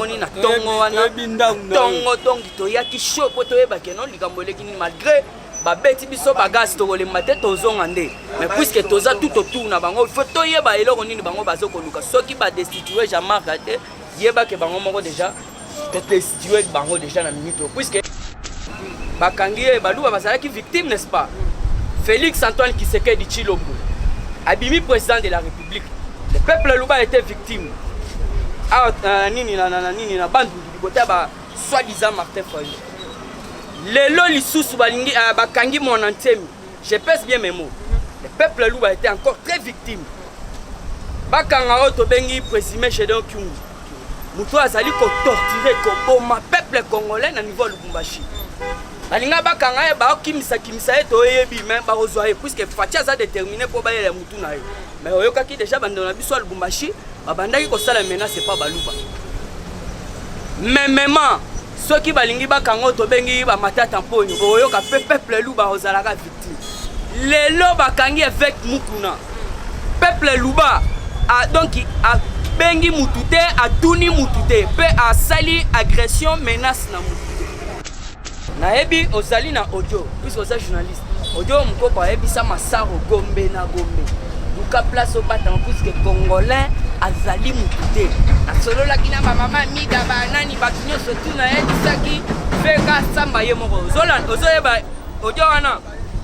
moni na tongo wana tongo tongi to yaki show po to yeba kenon likambo lekini malgré babeti biso bagasi to kolemba te tozonga nde mais puisque toza tout autour na bango faut to yeba eloko nini bango bazo koluka soki ba destituer Jean-Marc te yeba ke bango moko déjà to destituer bango déjà na minute puisque bakangi baluba bazalaki victime n'est-ce pas Félix Antoine Tshisekedi Tshilombo Abimi président de la République le peuple luba était victime nini na bandu côté ba soi-disant Martin Fayulu lelo lisusu balingi bakangi mon antemi je pèse bien mes mots le peuple luba était encore très victime bakanga oto bengi présumé chez donc Kyungu muto azali ko torturer ko boma peuple congolais na niveau Lubumbashi balinga bakanga ba kimisa to yebi même ba ozwa puisque Fatia a déterminé pour bailler mutu na ye mais oyokaki déjà bandona biso Lubumbashi babandaki ko sala menace pas baluba même ceux qui balingi bakanga to bengi ba matata mponi oyoka peuple luba ozalaka victime lelo bakangi avec mukuna peuple luba donc a bengi mutute a tuni mutute pe a sali agression menace na mutute na ebi ozali na audio puisque oza journaliste audio mukoko ebi sa masaro gombe na gombe luka place au battant puisque congolais azali mutute na solo la kina mama mida banani bakinyo surtout na yedi saki veka samba ye moko ozoyeba audio wana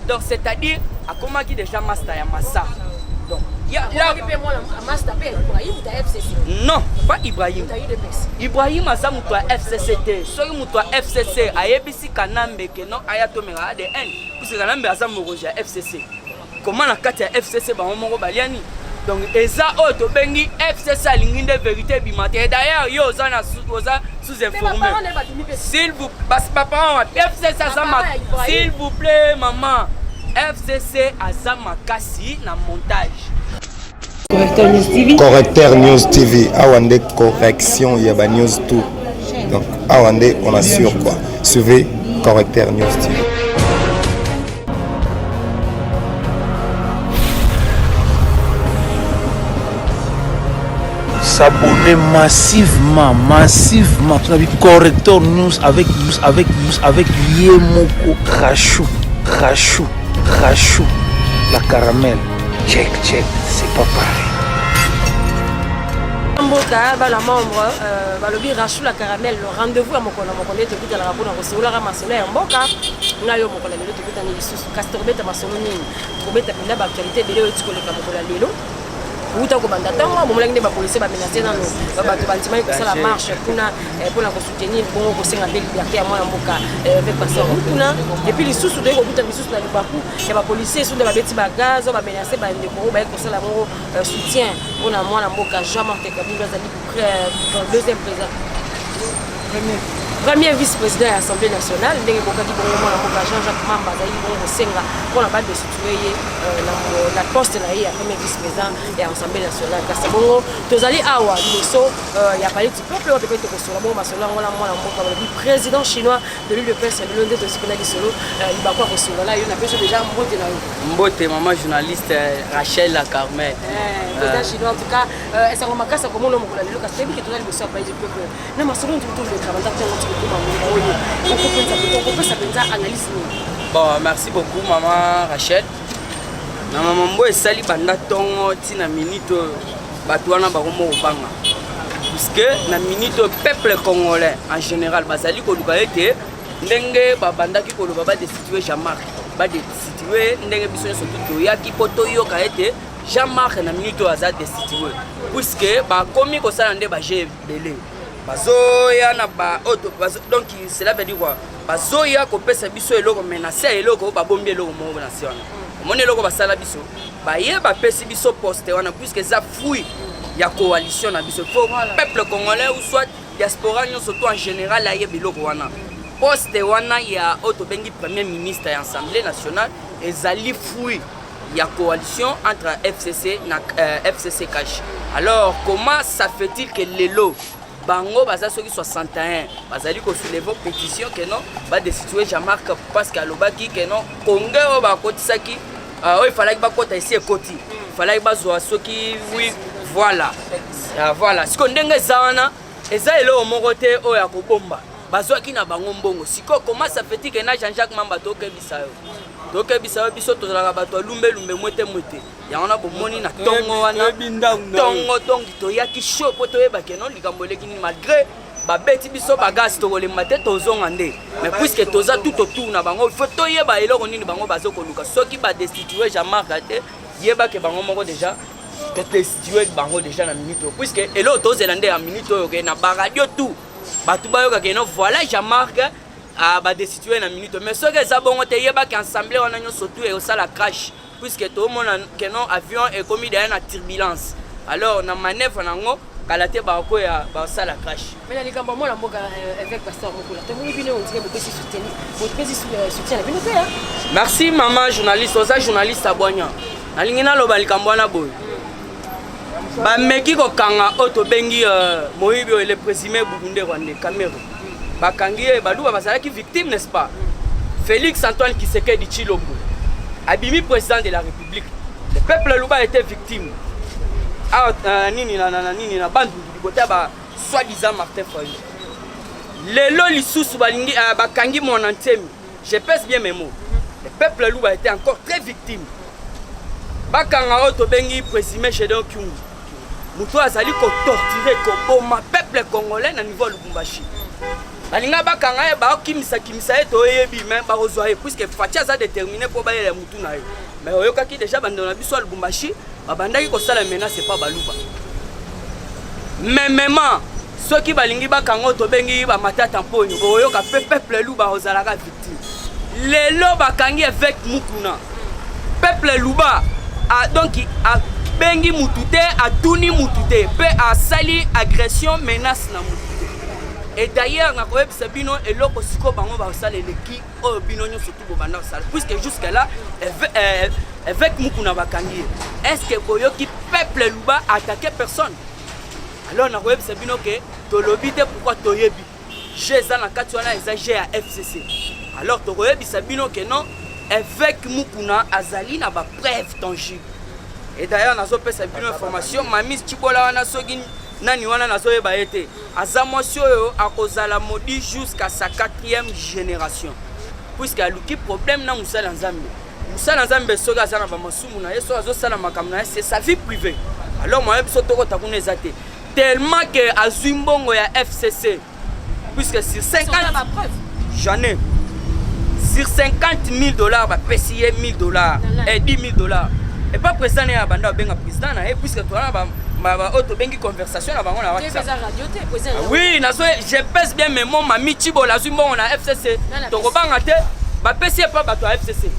donc c'est-à-dire akomaki déjà master ya massa donc non, pas Ibrahim. Ibrahim a muto FCCT. Soki muto FCC ayebisi kanambe ke non ayatomera ADN. Puisque kanambe asa moroja FCC. Comment la carte FCC ba moko baliani. Donc eza oto bengi FCC alinginde vérité bimate. Et d'ailleurs yo oza sous-informé. S'il vous papa FCC azama. S'il vous plaît maman. FCC azama kasi na montage. Correcteur News TV, Awande correction, il y a news tout. Donc Awande, on assure quoi. Suivez Correcteur News TV. S'abonner massivement. Correcteur News avec Yemoko Rachou, la caramel. Check, c'est pas pareil. La membre, le Rachou la caramel, le rendez-vous à mon collègue, de la rabona, la ramasse, mboka, na yo mon collègue, Castorbet à Massonine, Robet à Pina, qualité de l'école, Uta kobanda tango bomolaki ba policier ba menacer na no ba to bantima ko sala marche kuna pour soutenir bongo ko senga beli ya kia mwana mboka avec pasteur kuna et puis les sous de ko buta sous na libaku ya ba policier sous de ba beti ba gaz ba menacer ba ndeko ba ko sala mo soutien pour na mwana mboka Jean-Marc Kabila zali deuxième président premier vice-président de l'Assemblée nationale, il y a Jean-Jacques Mamba, pour la base de situer la poste de premier vice-président de l'Assemblée nationale. Tous allés à Awa, il y a pas de peuple, on peut être le président chinois de l'île de Perse, de l'Inde de Sikonali Solo, il va quoi recevoir là, il y a déjà Mbote, maman journaliste Rachel Carmel. Président chinois, en tout cas, ça remarque ça comme on l'a dit, c'est lui qui est total de ce pays du peuple. Non, mais selon tout le travail, bon, merci beaucoup maman Rachel. Na maman mbo esali banda tongo tina minute batwana bakomo obanga. Puisque na minute peuple congolais en général bazali ko luka ete ndenge babandaki ko luka ba destituer Jean-Marc. Ba destituer ndenge biso surtout yaki poto yoka ete Jean-Marc na minute aza destituer. Puisque ba komi ko sala nde ba jé belé. Bazoya na ba auto donc cela veut dire quoi bazoya ko pesa biso eloko menacer eloko ba bombi eloko mo na siona omone eloko basala biso ba ye ba pesi biso poste wana puisque ça fruit ya coalition na biso pour peuple congolais ou soit diaspora surtout en général la ye biloko wana poste wana ya auto bengi premier ministre et assemblée nationale ezali fruit ya coalition entre FCC na FCC cash. Alors comment ça fait-il que lelo bango baza soki 61 bazali ko soulever pétition que non ba destituer Jean-Marc parce qu'alobaki que non Congo ba kotisaki il fallait ba kota ici ekoti il fallait ba zo soki oui voilà voilà ce qu'on ndenge zawana eza eloko moko te oyo ya kobomba bazwaki na bango mbongo sikoyo comment ça fait que na Jean-Jacques Mamba tokebisa yo biso tozalaka bato alumbe mwete yango na bomoni na tongo wana tongo tongi toyaki show po toyebake no likambo eleki nini malgré babeti biso bagasi tokolemba te tozonga nde mais puisque toza tout autour na bango il faut toyeba eloko nini bango bazokoluka soki badestitue Jean-Marc te yebake bango moko déjà destitue bango déjà na minute puisque eloko tozela nde ya minute oyo ke na baradio tout bato bayokake no voilà Jean-Marc badestitue na minute mais soki eza bongo te yebake ensemble wana nyonso tout eosala crash puisque tomona ke non avion ekomi derrière na turbulence alors na manœuvre nango kala te bako ya basala crash mais na likambo mona mboka avec pasteur Mokula tomoni bino on dirait beaucoup soutien na bino te merci maman journaliste oza journaliste abwanya nalingi naloba likambo wana boye bameki kokanga oyo tobengi moyibi oyo le présumé Burundais rwandais Cameroun bakangi ye baluba bazalaki victime n'est-ce pas Félix Antoine Tshisekedi Tshilombo abimi président de la République le peuple luba était victime nini na bandu libota ba soi-disant Martin Fayulu lelo lisusu balingi bakangi mon antemi je pèse bien mes mots le peuple luba était encore très victime bakanga oyo tobengi présumé Gédéon Kyungu mutu azali kotorturer koboma peuple congolais na niveau Lubumbashi balinga bakanga ye bakimisa ye toyebi mais bakozwa ye puisque Fachi aza déterminé po bayela mutu na ye mais oyokaki déjà bando na biso Lubumbashi babandaki kosala menace pas baluba memema soki balingi bakanga tobengi ba matata mponi oyoka peuple luba ozalaka victime lelo bakangi avec mukuna peuple luba donc bengi mutute atuni mutute pe asali agression menace na mutute et d'ailleurs na koyebisa bino eloko siko bango basala eleki oyo bino nyonso tout bobanda kosala puisque jusque là avec mukuna bakangi est-ce que boyoki peuple luba attaquer personne alors na koyebisa bino ke tolobi te pourquoi toyebi jeza na kati wana eza G ya FCC alors tokoyebisa bino ke non avec mukuna azali na ba preuve tangible et d'ailleurs nazo pesa bino information Mamis Chibola wana soki nani wana nazo yeba ete azamosio yo akozala modi jusqu'à sa 4e génération puisque aluki problème na musala nzambe soki azana ba masumu na yeso azosala makambo na c'est sa vie privée alors moi biso toko takuna ezate tellement que azwi mbongo ya FCC puisque sur 50 j'en ai sur 50 000 $, bah payé 1 000 $ et 10 000 $. Et pas président à banda benga président na puisque toi ba auto bengi conversation na bango na WhatsApp. Oui, nazo je pèse bien mes mots Mami Chibola zumbo na FCC. To kobanga te ba pesi pas bato à FCC.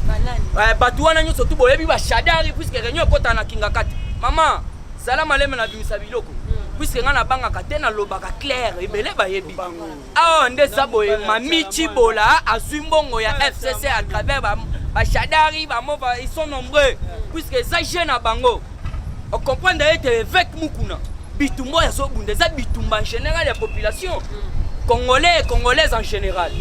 Bato wana nyoso tu boyebi ba shadari puisque réunion kota na kinga kati. Maman, salam alem na bimisa biloko. Puisque ngana banga kate na lobaka clair ebele ba yebi. Ah nde saboye Mami Chibola azumbongo ya FCC à travers ba shadari ba mova ils sont nombreux puisque ça jeune à bango on comprend d'ailleurs avec mukuna bitumbo ya so bunde za bitumba en général la population congolais et congolaises en général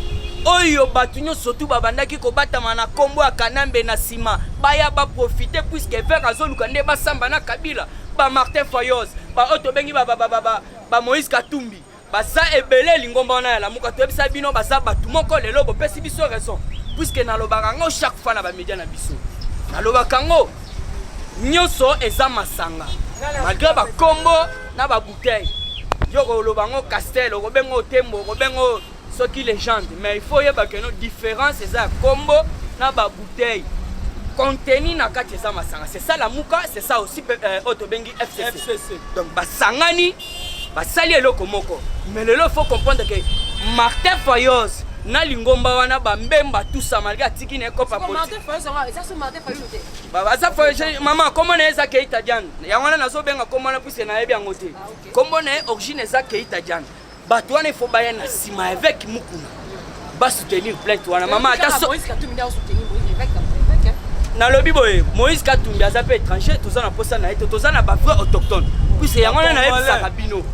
oyo batunyo surtout babandaki ko batama na kombo ya Kanambe na sima baya ba profiter puisque vers azoluka nde ba samba na Kabila ba Martin Fayos ba otobengi ba Moïse Katumbi baza ebele lingomba na ya lamuka toyebisa bino baza batu moko lelo bo pesi biso raison puisque nalobaka ngo chaque fois na ba média na biso nalobaka ngo nyonso eza masanga malgré ba kombo na ba bouteille yoko lobango Castel ko bengo Tembo ko bengo soki légende mais il faut yeba que no différence eza kombo na ba bouteille contenu na kati eza masanga c'est ça la muka c'est ça aussi otobengi FCC donc basangani basali eloko moko mais lelo faut comprendre que Martin Fayos na lingomba wana ba mbemba tout ça malgré atiki ne ko pa poti Martin Fayos ça so Martin Fayos te baba ça Fayos maman comment na eza Keita Diane ya wana nazo benga comment na puisque na yebi yango te comment na origine eza Keita Diane bato wana il faut baya na sima avec mukuna ba soutenir plainte wana maman ata so Moïse Katumbi nda soutenir na lobi boye Moïse Katumbi aza pe étranger toza na posa na ete toza na ba vrai autochtone puisque ya wana na yebi Sakabino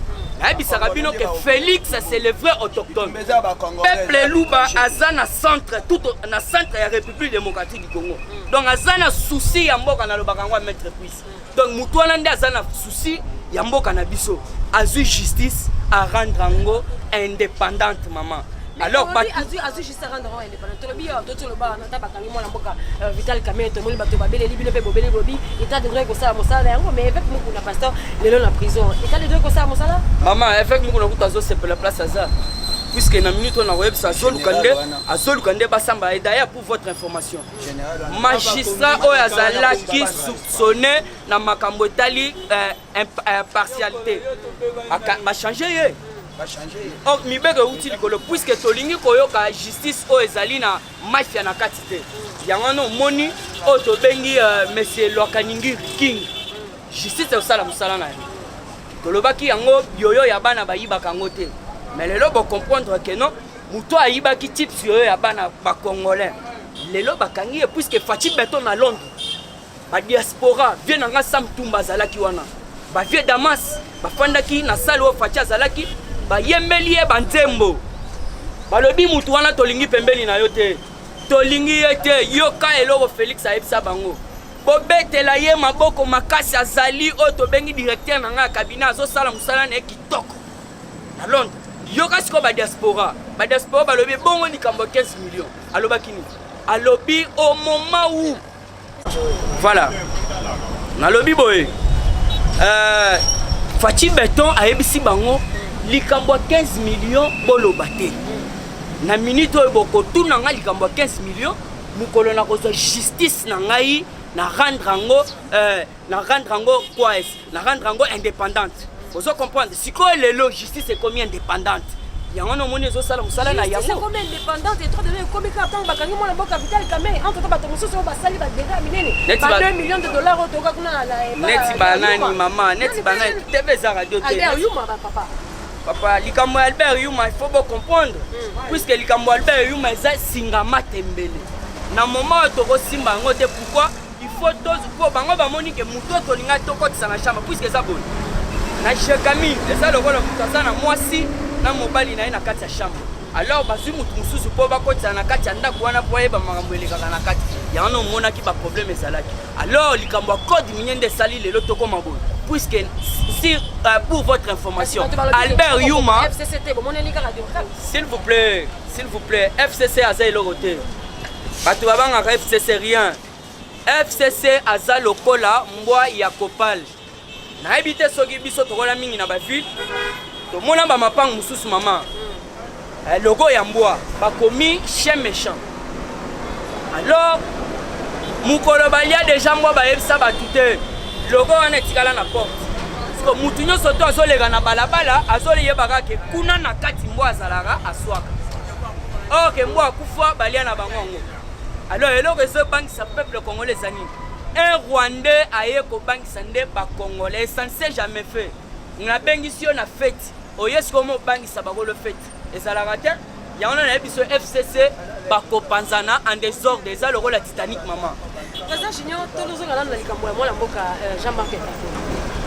Sabino que Félix c'est le vrai autochtone. Peuple Luba azana centre tout na centre de la République démocratique du Congo. Donc azana souci ya mboka na lobaka ngwa mettre puisse. Donc mutu wana nde azana souci ya mboka na biso. Azui justice, à rendre yango indépendante maman. Alors azu juste rendre indépendante to bi to lo ba na ta bakangi mwana mboka Vital Kamerhe to moli bato babele libino pe bobele bobi état de droit ko sala mosala yango mais avec muku na pasteur lelo na prison état de droit ko sala mosala maman avec muku na kutazo c'est la place aza puisque na minute on a web ça azolu kande basamba et d'ailleurs pour votre information magistrat o azala qui soupçonné na makambo etali impartialité ba changer or mibeke uti likolo puisque tolingi koyoka justice o ezali na mafia na kati te yango no moni o to bengi monsieur Lwakaningi King justice osala musala na ye tolobaki yango yoyo ya bana bayibaka ngo te mais lelo bo comprendre que non muto ayibaki tips yoyo ya bana ba congolais lelo bakangi puisque Fachi Beton na Londres ba diaspora vient nga Sam Tumba zalaki wana ba vie Damas ba fandaki na salle o Fachi zalaki ba yembeli e banzembo balobi mutu wana tolingi pembeni na yo te tolingi ete yoka eloko Félix ayebisa bango bobetela ye maboko makasi azali o to bengi directeur na nga cabinet azo sala musala na kitoko na Londres yoka siko ba diaspora balobi bongo likambo 15 millions alobaki ni alobi au moment où voilà nalobi boye Fachi Beton ayebisi bango likambo 15 millions boloba te na minute oyo bokotuna nga likambo 15 millions mukolo na kozwa justice na ngai na rendre ango quoi na rendre ango indépendante vous comprendre sikoyo lelo justice ekomi indépendante yango no moni ezosala musala na yango c'est comme indépendante et trop de comme quand bakangi mwana mboka Vital Kamerhe entre to bato mosusu basali ba dégâts minene ba 2 millions de dollars otoka kuna na neti banani maman neti banani TV za radio te Albert Yuma papa likambo Albert Yuma il faut bien comprendre puisque likambo Albert Yuma eza singama tembele na moment to kosimba ngo te pourquoi il faut tous pour bango ba moni que muto to linga to kotisa na chambre puisque ça bon na chekami eza lokola mutasa na mwasi na mobali na ina kati ya chambre alors bazu mutu mususu po bakotisa na kati ya ndako wana po yeba makambo elekaka na kati yango mona ki ba problème ezalaki alors likambo code minyende sali lelo to koma bon puisque si pour votre information Albert Yuma s'il vous plaît FCC aza elokote bato babanga FCC rien FCC aza lokola mbwa ya Kopal na ebite soki biso tokola mingi na ba ville to mona ba mapang mususu mama logo ya mbwa bakomi chien méchant alors mukolo balia déjà mbwa ba yebisa batute logo wana etikala na porte parce que mutu nyonso to azolega na balabala azoleyebaka ke kuna na kati mbwa azalaka aswaka ok mbwa akufa balia na bango ngo alors eloko ezobangisa peuple congolais ezani un Rwandais aye kobangisa nde ba Congolais ça ne s'est jamais fait na bengisi yo na fête oyesi komo bangisa bakolo fête ezalaka te yango na biso FCC bakopanzana en désordre eza lokola Titanic maman président Junior tolozonga na likambo ya mwana mboka Jean-Marc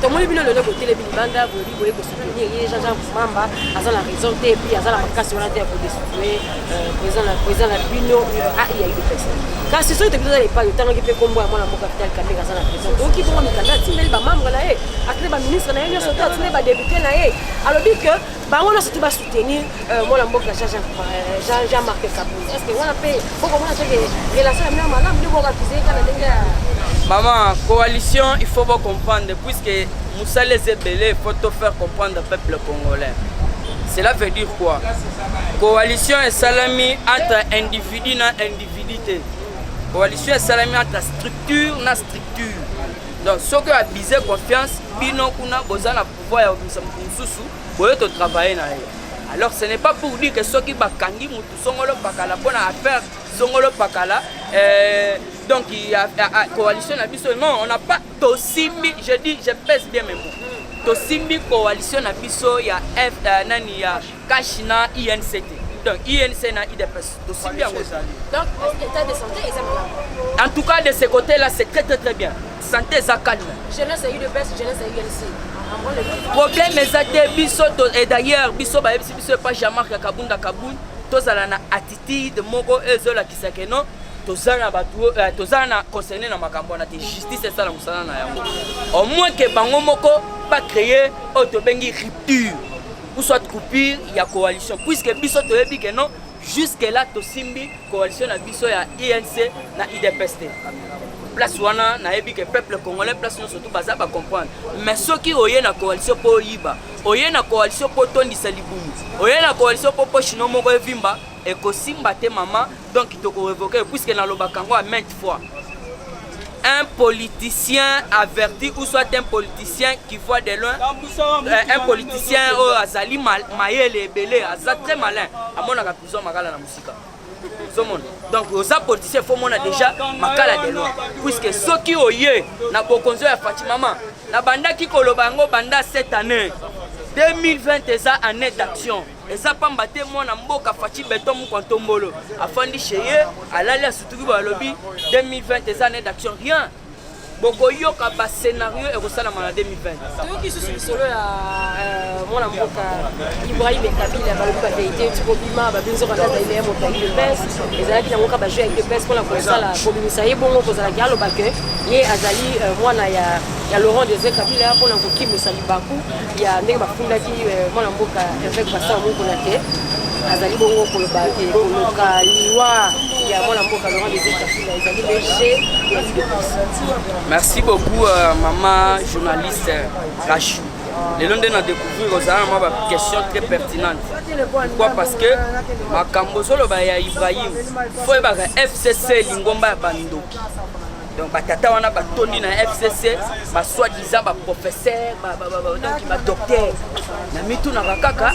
tomoni bino lelo kotele bilibanda boli boye ko soutenir ye Jean Mamba aza la raison te puis aza la makasi wana te pour déstouer président la bino a il y a eu des personnes car c'est sûr que vous allez pas le temps que peut combo mwana mboka Vital Kamerhe aza la raison donc il faut on mikanda timeli ba membre na ye akle ba ministre na ye nyoso to timeli ba député na ye alobi que bango na surtout ba soutenir mwana mboka Jean-Marc Kabund est-ce que wana pe boko mwana soki relation ya malamu ndio boka kizeka na ndenge maman coalition il faut pas comprendre puisque Moussa les Ebele faut te faire comprendre le peuple congolais. Cela veut dire quoi? Coalition est salami entre individu na individuité. Coalition est salami entre structure na structure. Donc ceux qui ont abusé confiance, bino kuna boza na pouvoir ya mususu, boyo to travailler na ye. Alors ce n'est pas pour dire que ceux qui bakangi mutu songolo pakala pona affaire songolo pakala donc il y a coalition na biso non on n'a pas tosimbi je dis je pèse bien mes mots tosimbi coalition na biso ya F nani ya Kashina INCT donc INC na IDPS tosimbi yango donc état de santé et ça en tout cas de ce côté là c'est très bien santé za calme jeunesse IDPS jeunesse INC problème ezate biso et d'ailleurs biso ba biso pas Jean-Marc Kabunda Kabund tozala na attitude moko ezola kisake non tozana batu tozana concerné na makambo na justice et ça la musana na yango au moins que bango moko pas créer auto bengi rupture ou soit coupure ya coalition puisque biso toyebi que non jusque là tosimbi coalition na biso ya INC na IDPST place wana nayebi que peuple congolais place nous surtout baza ba comprendre mais ceux qui oye na coalition po yiba oye na coalition po tondisa libumu oye na coalition po chino moko evimba et kosimba te mama donc toko révoquer puisque na lobaka ngo à maintes fois un politicien averti ou soit un politicien qui voit de loin un politicien azali mayele ebele aza très malin amonaka prison makala na musika donc aux politiciens faut mona déjà makala de loin puisque ceux qui oye na bokonzo ya Fatima na banda ki koloba ngo banda cette année 2020 eza année d'action eza pamba te mwana mboka Fachi Beton Mukwantombolo afandi cheye alali asutuki balobi 2020 eza année d'action rien boko yoka ba scénario et kosala na 2020 toyoki susu lisolo ya mwana mboka Ibrahim Kabila balobi ba vérité tiko bima ba binzo kana za ile moto ya UDPS ezalaki na ngoka ba jeu ya UDPS pour la kosala kobimisa ye bongo kozala kialo bake ye azali mwana ya Laurent José Kabila pour la kokimisa libaku ya ndenge bafundaki mwana mboka avec Bassa Mungu na te azali bongo koloba te koloka liwa ya mwana mboka Laurent José Kabila ezali léger ya UDPS. Merci beaucoup maman journaliste Rachou. Les Londres ont découvert une question très pertinente. Pourquoi? Parce que ma Kambosolo ya Ibrahim faut que FCC lingomba bandoki. Donc batata wana batondi na FCC ba soi-disant ba professeur donc ba docteur. Na mitu na kaka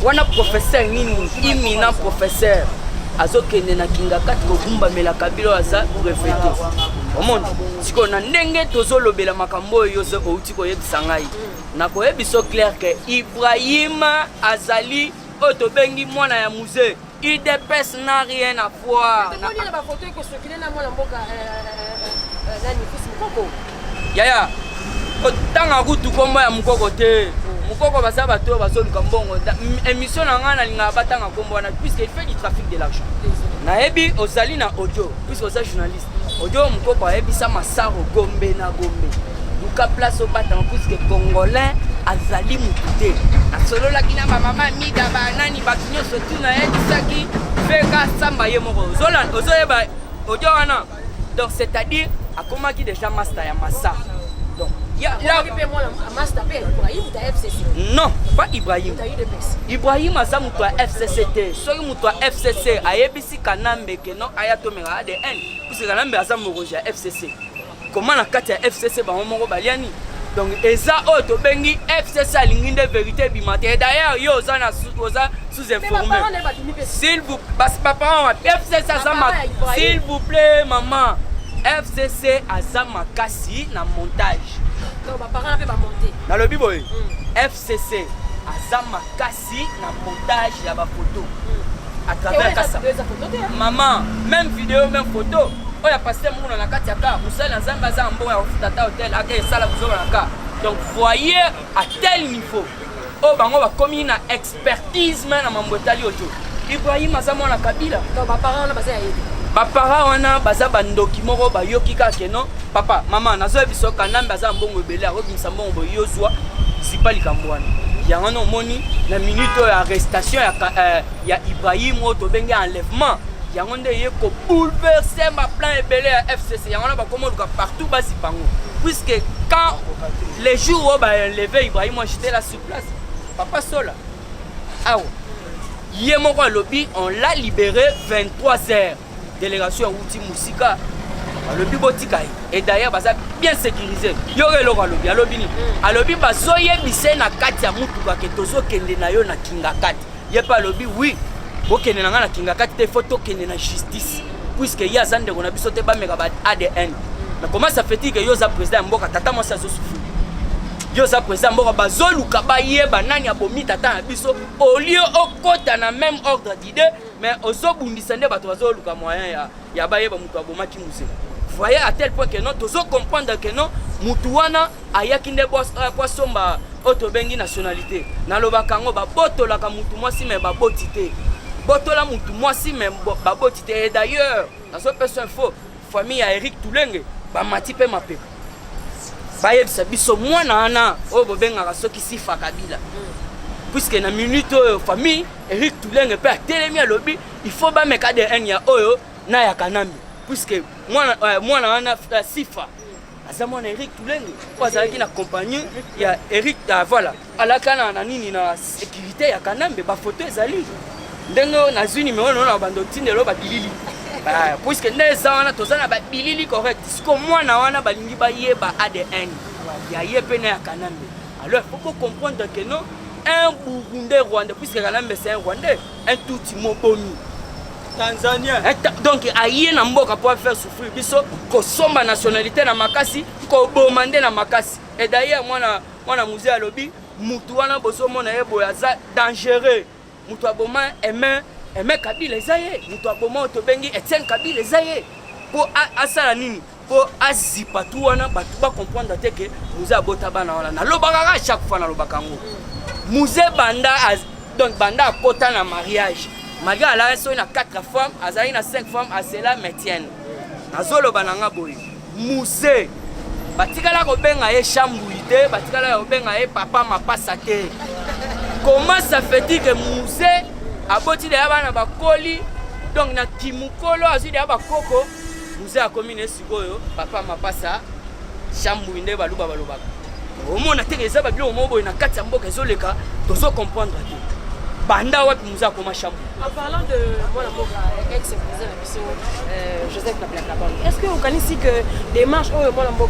wana professeur nini imina professeur azokende na kinga kati kobumba mela Kabila aza breveté. Omonde siko na ndenge tozolobela makambo oyo yoze outi koyebisa ngai na koyebiso clair que Ibrahim azali otobengi mwana ya musée IDPS n'a rien à voir. Yaya otanga kutu kombo ya mukoko te mukoko baza bato bazoluka mbongo émission na ngana linga batanga kombo wana puisque il fait du trafic de l'argent na ebi ozali na audio puisque oza journaliste audio mukoko ayebisa masaro gombe na gombe luka place obatanga puisque congolais azali mutute asolola kina mama mida banani batunyo surtout na yedisaki feka samba ye moko zolan ozoyeba audio wana donc c'est-à-dire akomaki déjà master ya massa donc non pas Ibrahim Ibrahim aza mutu ya FCC te soki mutu ya FCC ayebisi Kanambe ke non ayatomera ADN puisque Kanambe aza mokonzi ya FCC comment na kati ya FCC bango moko baliani donc eza oyo tobengi FCC alingi nde vérité bimate et d'ailleurs yo oza sous-informé s'il vous papa FCC aza s'il vous plaît maman FCC aza makasi na montage non ba parents pe ba monter na lobi boy FCC aza makasi na montage ya ba photo à travers kasa maman même vidéo même photo oya passer muna na kati ya ka musala nzanga za mbongo ya ofutata hotel ake sala kuzoba na ka donc voyez à tel niveau o bango ba komi na expertise na mambo etali ojo Ibrahim aza mwana Kabila non ba parents na baza ya yebi bapara wana baza bandoki moko bayoki kaka non papa mama nazoyebiso Kanambe aza mbongo ebele akobimisa mbongo boyozwa zipa likambo wana yango na omoni na minute ya arrestation ya Ibrahim oyo tobengi enlèvement yango nde ye kobouleverse baplan ebele ya FCC yango na bakomoluka partout bazipa ngo puisque quand les jours oyo baenleve Ibrahim j'étais là sur place papa sola awa ye moko alobi on l'a libéré 23h délégation outi musika alobi botika et d'ailleurs baza bien sécurisé yore eloko alobi alobi ni alobi bazoyebise na kati ya mutuka ke tozokende na yo na kinga kati ye pa alobi oui bokende na nga na kinga kati te faut tokende na justice puisque ye aza ndeko na biso te bameka ba ADN mais comment ça fait que yo za président mboka tata mwasi azosufri yo za président mboka bazoluka bayeba nani abomi tata na biso au lieu okota na même ordre d'idée mais ozobundisa nde bato bazoluka moyen ya bayeba mutu abomaki musée voyez à tel point que non tozo comprendre que non mutu wana ayaki nde bosomba otobengi nationalité nalobaka ngo babotolaka mutu mwasi mais baboti te botola mutu mwasi mais baboti te et d'ailleurs nazo peso info famille ya Eric Tulenge bamati pe mapepa bayebisa biso mwana wana oyo bobengaka soki Sifa Kabila puisque na minute oyo famille Eric Tulenge pe atelemi alobi il faut ba meka de un ya oyo na ya Kanambe puisque mwana wana Sifa aza mwana Eric Tulenge azalaki na compagnie ya Eric voilà alaka na nini na sécurité ya Kanambe ba photo ezali ndenge na zuni me ono na bando tindelo ba bilili puisque ndeza wana tozana ba bilili correct siko mwana wana balingi ba yeba ADN ya yepe na ya Kanambe. Alors il faut comprendre que non un Burundais rwandais puisque Kanambe c'est un rwandais un tout Timobomi Tanzanien donc aye na mboka pour faire souffrir biso ko somba nationalité na makasi ko bomande na makasi et d'ailleurs mwana musée à lobby mutu wana boso mona yebo ya dangereux mutu aboma aime Kabila ezaye mutu aboma to bengi Etienne Kabila ezaye pour asala nini pour azipa tout wana batu ba comprendre te que musée abota bana wana na lobaka chaque fois na lobaka ngo musée banda donc banda akota na mariage malgré la raison na 4 femmes azali na 5 femmes asela Metienne azolo bananga boy musée batikala ko benga ye chambuite batikala ko benga ye papa mapasa te comment ça fait-il que musée aboti de bana bakoli donc na kimukolo azui de bakoko musée a commune sikoyo papa mapasa chambuinde baluba balobaka omona tekeza ba bilo mobo na kati ya mboka ezoleka tozo comprendre te banda wapi musée akoma chambu. En parlant de mon amour ex-président Joseph Kabila Kabange, est-ce que vous connaissez que des marches où mon amour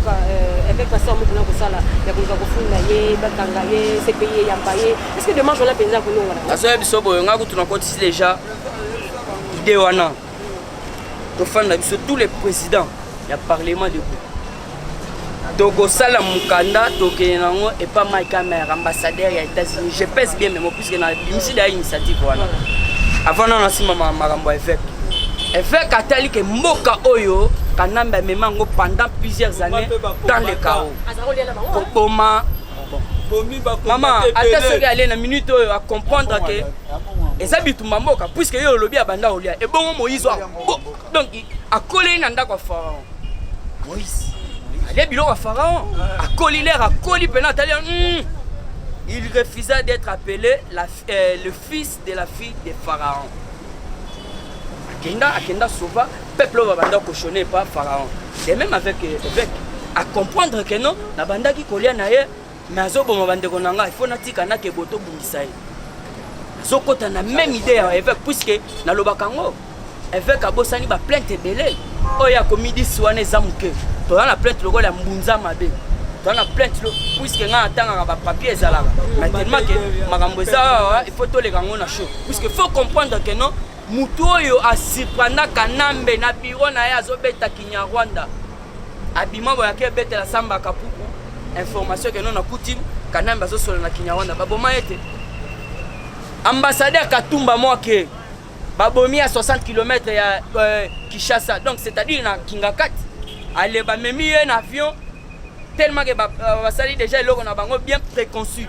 avec passé en mouvement pour ça là, il y a beaucoup de funda ye, batanga ye, c'est payé yambaye. Est-ce que des marches on a pensé pour nous là? Aso biso boyo nga kutu na koti déjà idée wana. To fanda biso tous les présidents, il y a parlement de Togo Sala Mukanda, Tokenango et pas Mike Kamer, ambassadeur des États-Unis. Je pèse bien, mais moi, puisque dans l'initiative, avant, on a aussi Marambo Évêque. Évêque a tali que Moka Oyo, Kanamba Memango pendant plusieurs années dans le chaos. Comment maman, attends ce qu'elle est dans minute à comprendre que les habitants Mamoka, puisque yo le lobby à Banda Olia, et bon Moïse, donc à coller Nanda quoi Pharaon. Moïse. Les bilans à Pharaon, à Colilère, à Colipena, il refusa d'être appelé le fils de la fille de Pharaon. Akenda Sova, peuple va banda cochonné par Pharaon. Et même avec à comprendre que non, la banda qui colia naie, mais à Zobo bande konanga, il faut natika na ke boto bungisai. Zokota na même idée avec puisque na lobakango, avec abosani ba plainte belé. Oya komidi swane zamuke. Toi la plainte logo la mbunza mabe. Toi la plainte puisque nga atanga ba papier ezalaka. Mais tellement que makambo ça il faut to les gango na show. Puisque faut comprendre que non mutu oyo asipana Kanambe na biro na ya zobeta Kinyarwanda. Abima boya ke beta la samba kapuku. Information que non na coutume Kanambe zo solo na Kinyarwanda. Baboma ete. Ambassadeur Katumba Moake. Babomi à 60 km à Kinshasa. Donc c'est-à-dire na Kingakat. Allez, bah, même un avion tellement que ça déjà là on a bien préconçu.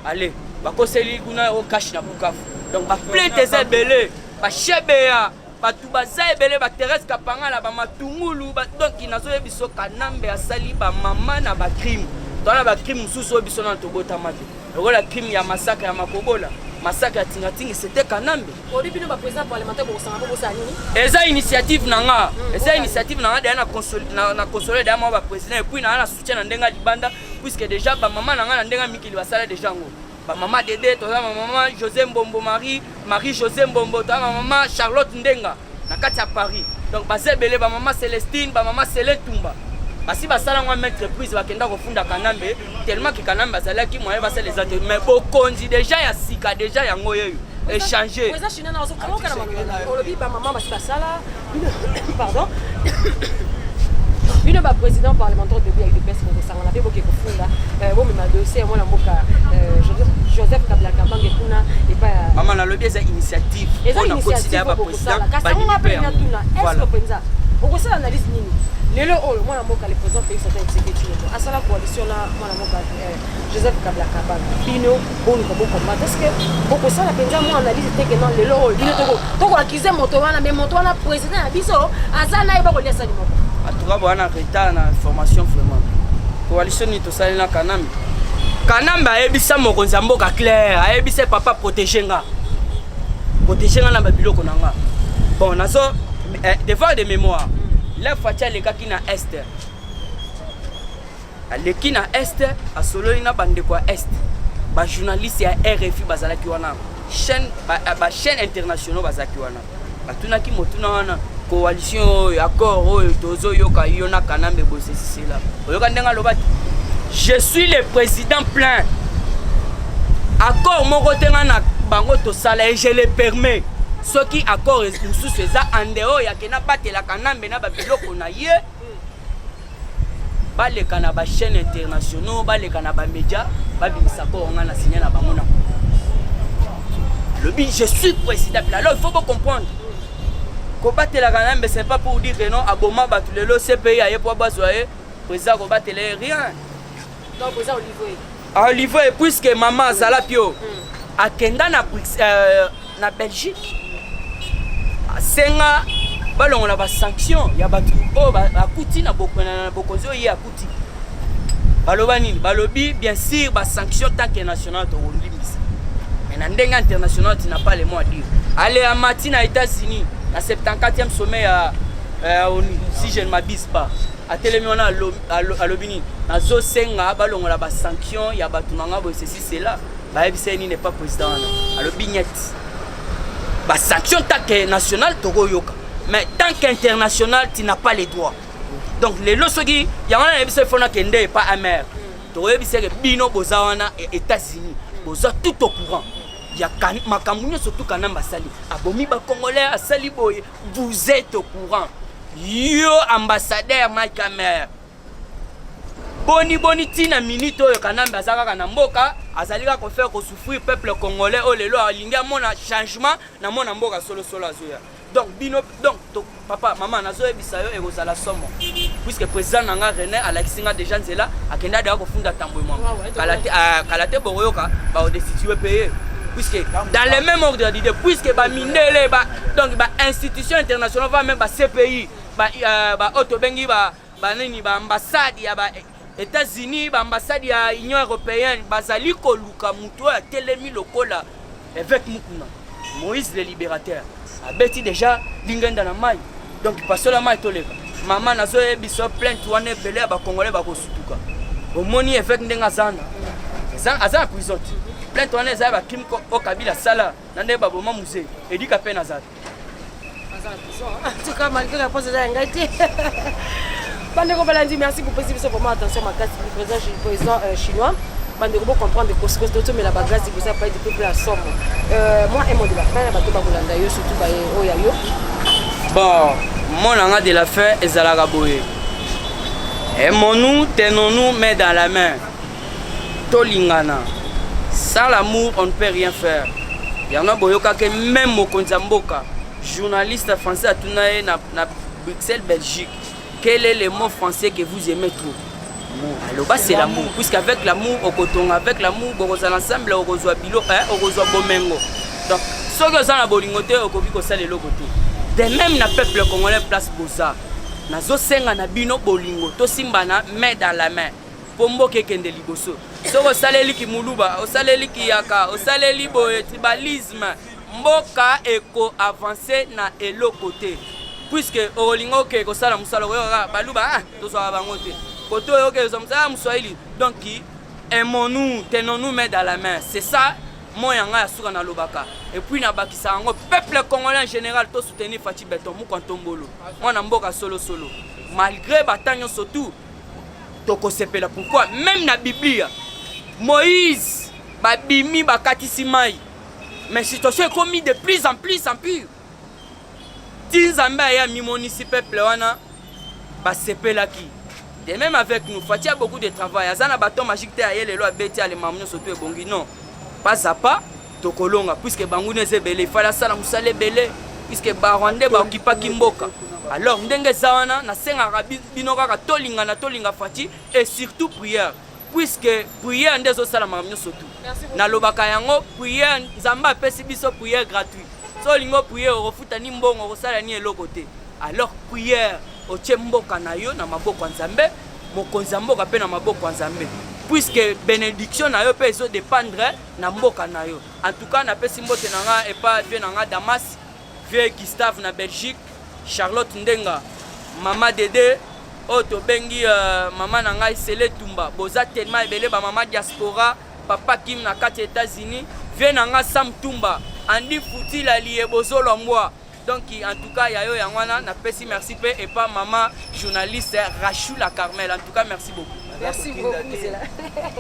Allez, bah conseiller qu'on a au cash na Bukavu. Donc bah plein des ébélés, bah chebea, bah tout bah ça ébélé, bah Thérèse Kapanga là, bah matungulu, bah donc il n'a pas biso Kanambe à sali bah maman na bah crime. Dans la bah crime sous so biso na Togo tamate. Le la crime ya massacre ya Makobola. Massacre à Tingating, c'était Kanambe. Au début, nous avons président parlementaire pour s'en aller. Et ça, initiative nanga. Et ça, initiative nanga, d'ailleurs, na consolé d'ailleurs, moi, président, et puis, na soutien na ndenga libanda, puisque déjà, bah, maman nanga na ndenga mikili basala déjà ngo. Bah, maman Dédé, toi, maman José Mbombo Marie José Mbombo, toi, maman Charlotte Ndenga, na kati à Paris. Donc, bah, c'est belé, bah, maman Célestine, bah, maman Célé Tumba. Si basala ngwa mettre prise bakenda kofunda Kanambe tellement que Kanambe bazala ki moyen basa les autres mais bokonzi déjà ya sika déjà ya ngoyo échanger président china na zo kaloka na olobi ba maman basi basala pardon une ba président parlementaire de avec des personnes de sangana pe boke kofunda bon mais ma dossier moi na moka Joseph Kabila Kabange kuna et pas maman na lobi eza initiative on a considéré ba président kasi on appelle na tuna est-ce que penza on ça analyse nini lelo oyo mwana moka le président Félix Antoine Tshisekedi asala coalition na mwana moka Joseph Kabila Kabange bino boni ko combattre est-ce que boko sala penza mo analyse te que non lelo oyo bino toko accuser moto wana mais moto wana président ya biso azana yeba ko liasa ni moko atuka bwana retard na information vraiment coalition ni to sala na Kanambe Kanamba ayebisa mokonzi ya mboka clair, ayebisa papa protéger nga na babiloko na nga. Bon, nazo devoir de mémoire. La fatia lekaki na est. Aleki na est, asololi na bandeko ya est. Ba journaliste ya RFI bazalaki wana. Chaîne internationale bazalaki wana. Batunaki motuna wana. Coalition accord tozo yoka yona kanambe bosesi là. Oyoka ndenga lobaki. Je suis le président plein. Accord moko tenga na bango to sala et je le permets. Ce qui accord sous ces andeo ya kena batela kanambe na ba biloko na ye. Ba le kana ba chaîne internationale, ba le kana ba média, ba bimisa ko nga na signer na bango na. Le but je suis président plein. Alors il faut comprendre. Kobatela la kanambe c'est pas pour dire que non aboma batulelo CPI aye pour bazoyer président kobatela rien. Donc président Olivier. Olivier puisque maman Zalapio a kenda na na Belgique. Senga balongo na ba sanction ya batu o ba akuti na bokonzo yi akuti. Baloba nini balobi bien sûr ba sanction tant que national to limisa. Mais na ndenga international tu n'as pas les mots à dire. Allez à Matina États-Unis. La 74e sommet à ONU, si je ne m'abuse pas. À Télémiona, à Lobini, à Zosenga, balon la sanction, il y a Batunanga, ceci, c'est là. Baebiseni n'est pas président. À Lobignette. La sanction tant que nationale, Togo Yoka. Mais tant qu'international, tu n'as pas les droits. Donc, les leçons qui, il y a un épisode qui n'est pas amer. Togo Ebisek, Bino, Bozawana et États-Unis. Boza tout au courant. Il y a Makamounio surtout Kanamba Sali. Abomi ba Congolais à Sali Boy. Vous êtes au courant. Yo ambassadeur Makamer. Boni tina minute oyo Kanamba Zaka Kanamboka. Azalika ko faire ko souffrir peuple congolais. Oh lelo alinga mona changement na mona mboka solo azoya. Donc papa maman nazo ebisayo e kozala somo. Puisque président nanga René Alexinga déjà nzela akenda da ko funda tambo mo. Kalate boroyoka ba o destituer payer. Puisque dans le même ordre d'idée, puisque ba mindele ba donc ba institution internationale va même ba CPI ba autobengi ba nini ba ambassade ya ba États-Unis ba ambassade ya Union européenne bazali ko luka muto ya telemi lokola avec Mukuna Moïse le libérateur abeti déjà lingenda na mai donc parce la mai toleka maman nazo ebiso plainte wana belé ba congolais ba ko sutuka omoni avec ndenga zana azana prison plainte wana eza ba kim ko Kabila sala nande ba boma musée edika pe nazat tu comme malgré la pose de ngati Bandeko Balandi, merci pour poser vraiment attention à ma président chinois. Bandeko pour comprendre que ce que mais la bagage vous a pas été peuple à somme. Moi et mon de la fin bato ba kolanda yo surtout ba oyayo. Bon, mon anga de la fin ezalaka boye. Aimons-nous, tenons-nous main dans la main. Tolingana. Sans l'amour, on ne peut rien faire. Il y en a boyoka que même au Konzamboka, journaliste français à Tunae na Bruxelles, Belgique. Quel est le mot français que vous aimez trop? Alors bah c'est l'amour. Puisqu'avec l'amour, au coton, avec l'amour, on va ensemble, on va bilo, on va bomengo. Donc, ce que ça na bolingote, on va ko sale logoto. De même na peuple congolais place boza. Na zo senga na bino bolingo, to simbana main dans la main. Pombo kekende liboso. Soko saleli ki muluba, o saleli ki yaka, o saleli boye tribalisme. Mboka eko avancer na elo côté. Puisque olingo ke ko sala musala baluba to so bango te. Koto yo ke so musala muswahili. Donc aimons-nous, tenons-nous main dans la main. C'est ça moi yanga ya suka na lobaka. Et puis na bakisa ngo peuple congolais en général to soutenir Fati Beton mu kwantombolo. Mwana mboka solo. Malgré batanyo surtout tokosepela pourquoi même na Biblia Moïse babimi bakatisi mai. Mais situation est commis de plus en plus en pire. Tinzamba ya mimonisi peuple wana basepelaki. De même avec nous, Fati a beaucoup de travail. Azana baton magique te ayele lo abeti ale mamunyo surtout ebongi non. Pas à pas tokolonga puisque bangu neze belé fala sala musale belé puisque barwande ba okipa kimboka. Alors ndenge zawana na senga bino kaka tolinga Fati et surtout prière. Puisque prière ndezo sala mamunyo surtout. Na lobaka yango prière nzamba pesi biso prière gratuite. So lingo prière refuta ni mbongo kosala ni eloko te. Alors prière otie mboka na yo na maboko nzambe, mokonzi mboka pe na maboko nzambe. puisque bénédiction na yo pe ezo dépendre na mboka na yo. En tout cas na pesi mbote na nga et pas vie na nga Damas, vie Gustave na Belgique, Charlotte Ndenga, Mama Dede, Oto bengi mama na ngai Sele Tumba, boza tellement ebele ba mama diaspora, papa Kim na kati États-Unis, vie na nga Sam Tumba, Andi Fouti la lié bozolo moi. Donc en tout cas yayo yangwana na pesi merci pe et pas maman journaliste Rachou la Carmel. En tout cas merci beaucoup. Merci beaucoup, Zela.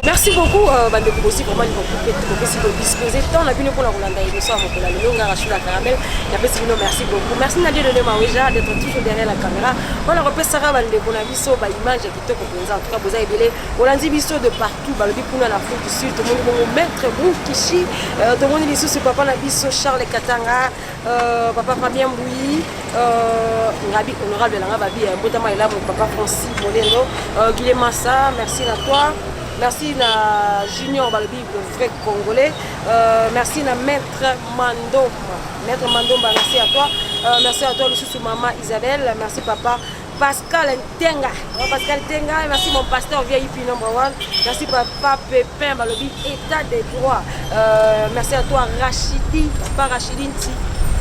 Merci beaucoup, Bande aussi pour moi, vous disposer tant la vie pour la Rolanda et le soir, pour la longue Rachou la Caramel. Merci beaucoup. Merci Nadia de Nemaouja d'être toujours derrière la caméra. On a repéré Sarah Bande pour la viso, image qui te comprend. En tout cas, vous avez belé. On a dit viso de partout, le but pour l'Afrique du Sud, tout le monde maître Kishi, tout le monde dit ce papa la viso Charles Katanga, papa Fabien Bouilly, Rabi honorable de la Rabi, Botama et là, mon papa Francis Moleno, Guilhem Massa. Merci à toi, merci à Junior Balbi, le vrai Congolais, merci à Maître Mandoma, merci à toi, le sous maman Isabelle, merci papa Pascal Tenga, merci mon pasteur VIP number 1, merci papa Pépin Balobi, état des droits, merci à toi Rachidi, papa Rachidine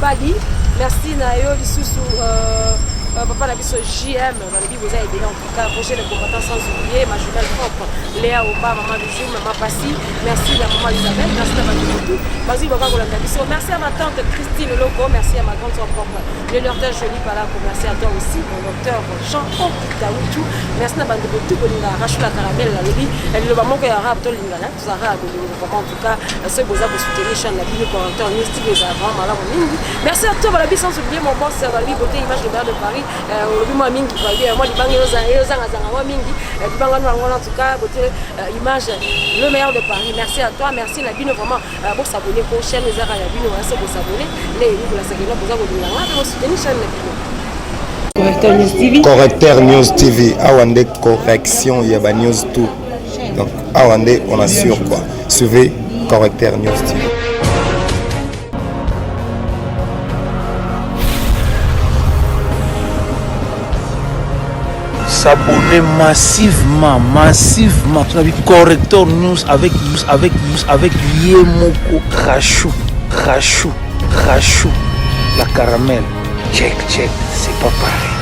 Bali, merci Nayo Lissousou. Papa la biso JM, dans le Bible, vous avez aidé en tout cas, projet de combattants sans oublier, ma jumelle propre, Léa Oba, maman Bijou, maman Passi, merci à maman Isabelle, merci à ma Bijou, merci à ma tante Christine Loco, merci à ma grande soeur propre, le docteur Jolie Palako, merci à toi aussi, mon docteur Jean-Paul Taouchou, merci à ma tout Bolinga, Rachou la Caramel, la lobby, et le maman qui a rappelé l'Ingala, tout ça, en tout cas, ceux que vous avez soutenu, Chan, la Bible, correcteur, Nistig, les Avram, merci à toi, la sans oublier mon boss, la Bible, beauté, image de Bert de Paris. Moi mingi kwa bien moi libangi zanga moi mingi libanga ngwana en tout cas beauté image le meilleur de Paris. Merci à toi, merci la bino vraiment pour s'abonner pour chaîne les ara ya bino merci pour s'abonner les ni la sagena pour s'abonner pour soutenir chaîne la bino. Correcteur News TV awande correction ya ba news tout. Donc awande on assure quoi. Suivez Correcteur News TV. S'abonner massivement. Tu as vu Correcteur News avec Yemoko Rachou, la Caramel. Check, c'est pas pareil.